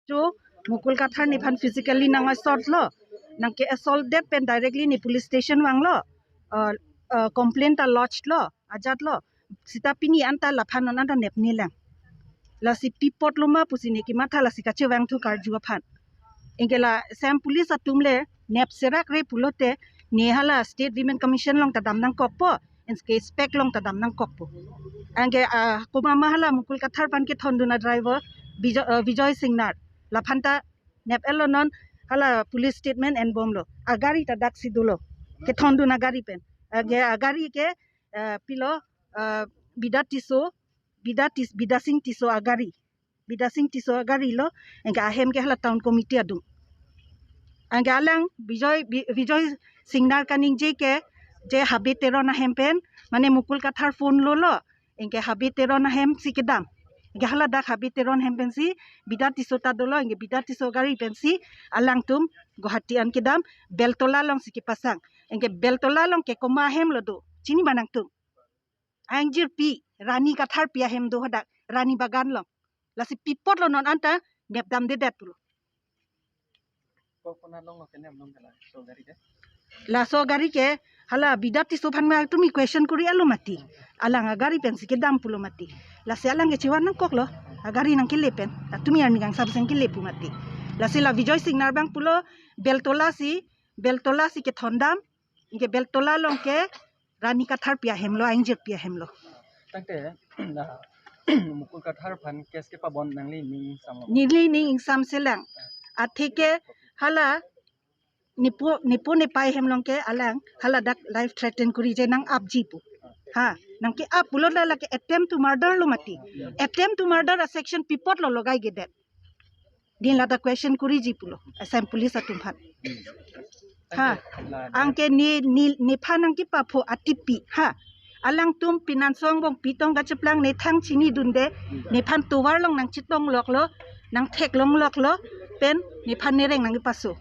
जो मुकुल काथार निफान physically Nanga sort लो नंके assault date pen directly नि police station वांग लो complaint ता लॉन्च लो आजाद लो सिता पिनी अंता लाफान नंदा नेपनी लैंग लासी पिपॉट लुमा पुसिने की माथा लासी काचे वांग थु कार जुआ फान इंकेला सैम पुलिस अतुमले नेप सेराक रे पुलोते नेहाला स्टेट विमेन कमीशन लोंग ता दामनांग कोपो इनके स्पेक लोंग ता दामनांग कोपो अंगे कुमा माहाला मुकुल काथार पान के थंदुना ड्राइवर विजय सिंगनार लाफानता नेप एलोनन हाला पुलिस स्टेटमेंट एन बम लो अगारी ता दाक्सी दुलो के थंदुना गाड़ी पेन अगे अगारी के पिलो बिदासिंग टिसो अगारी लो एंगे आहेम के हाला टाउन कमिटी अदुम अंगे आलंग विजय सिंगनार कानिंग जे हाबी तेरो ना हेम पेन माने मुकुल काथार फोन लो एंगे हाबी तेरो ना हेम सिकेदाम एंगे हाला दाक हाबी तेरो ना हेम पेंसी बिदा टिसो ता दोलो एंगे बिदा टिसो गाड़ी पेंसी आलंग तुम गुवाहाटी अन केदाम बेलतोला लोंग सिके पासांग एंगे बेलतोला लोंग के कोमा हेम लो दो चिनी बानांग तुम आंजिर पी रानी काथार पिया हेम दो हदा रानी बागान लोंग लासी पिपॉट लो नन अंता नेपदाम दे देत पुलो लासो गाड़ी के हाला बिदाती सोफान में तुम क्वेश्चन करी आलो माती आलांग गाड़ी पेन सिके दाम पुलो माती लासे आलांग के चिवान नंग कोकलो गाड़ी नंग के लेपेन तुम यार निगांग सबसें के लेपु माती लासे ला विजय सिंगनार बांग पुलो बेलतोला सी के थंदाम इनके बेलतोला लोंग के रानी काथार पिया हेमलो आंजिर पिया हेमलो तंते मुकुल काथार फान केस के पाबन नंगली नी इंसाम से लंग आथे के हाला निपो ने पाए हम लोग के अलग हाला दक लाइफ थ्रेटन करी जे नंग आप जीपु हाँ नंग के आप पुलो ला के अटेम्प्ट टू मर्डर लो मती attempt to murder a section पिपॉट लो लगाई गे दे दिन ला दा क्वेश्चन करी जीपुलो असम पुलिस अतुम फान हाँ अंके नि फान अंकी पाफो अटिपी हाँ अलंग तुम पिनांसोंग बोंग पितोंग गचप्लांग ने थांग चिनी दुंदे ने फान तोवार लोंग नंग चितोंग लोक लो नंग थेक लोंग लोक लो पेन ने फान ने रेंग नंग पासो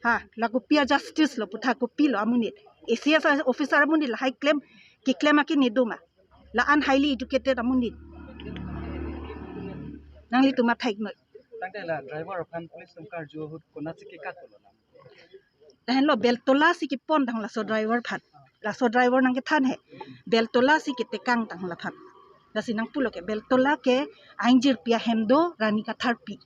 हाँ लागू पिया जस्टिस लो पुथा को P low अमुनित ACS officer अमुनित high claim की क्लेम आके निदुमा ला अन हाईली एजुकेटेड अमुनित नंगली तुमा थाइक न तंते ला ड्राइवर फान पुलिस तुमकार जो हुत कोना सिके का तोलो तहन लो बेलतोला सी के पन दंग लासो ड्राइवर फान लासो ड्राइवर नंगे थान है बेलतोला सी के तेकांग दंग ला फान लासी नंग पुलो के बेलतोला के आंजिर पिया हेमदो रानी काथार पी